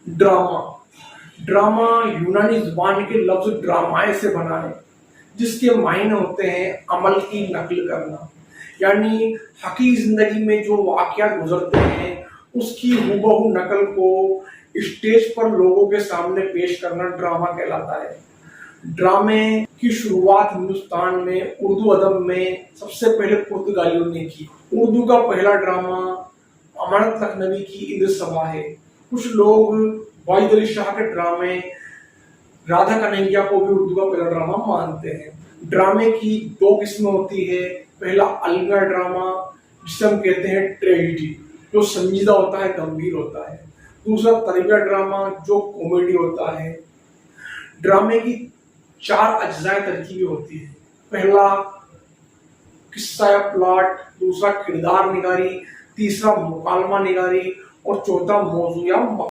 Drama. Drama यूनानी जुबान के लफ्ज ड्रामाए से बना है, जिसके मायने होते हैं अमल की नकल करना, यानी हकीकी जिंदगी में जो वाकयात गुजरते हैं उसकी हूबहू नकल को स्टेज पर लोगों के सामने पेश करना ड्रामा कहलाता है। ड्रामे की शुरुआत हिंदुस्तान में उर्दू अदब में सबसे पहले पुर्तगालियों ने की। उर्दू का पहला ड्रामा अमानत लखनवी की इंद्र सभा है। कुछ लोग वाहिद अली शाह के ड्रामे राधा कन्हैया को भी उर्दू का पहला ड्रामा मानते हैं। ड्रामे की दो किस्में होती है। पहला अलमिया ड्रामा, जिसे हम कहते हैं ट्रेजिडी, जो संजीदा होता है, गंभीर होता है। दूसरा तरबिया ड्रामा, जो कॉमेडी होता है। ड्रामे की चार अज्जाए तरकीबें होती है। पहला किस्सा या प्लॉट, दूसरा किरदार निगारी, तीसरा मुकालमा निगारी और चौथा मौजू या